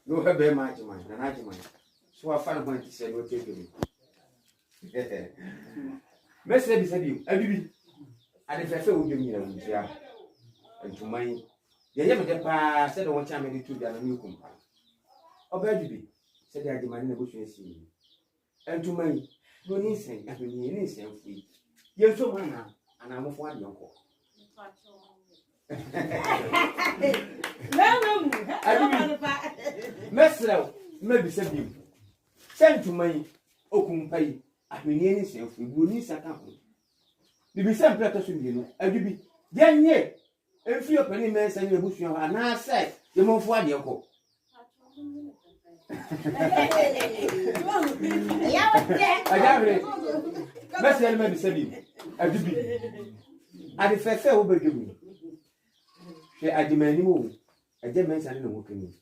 No have very much man, and I mind. So I found one to say, no, take me. Messi said you, I did. And if I feel you mean, and to mine, the never get past, said one time I did to the new company. Oh, baby, said I demand negotiation. And to mine, no need saying, I will be innocent free. You're so man, and I'm of one uncle. Messi, maybe said you. Send to my Okumpai, I will be innocent free, will need a company. The be some practice in you, I will be. Then, yet, if you're penny man saying the bush, and I said, the more for the uncle. Messi, maybe said you. I will be. I the first will be given. I demand you. I demand something working.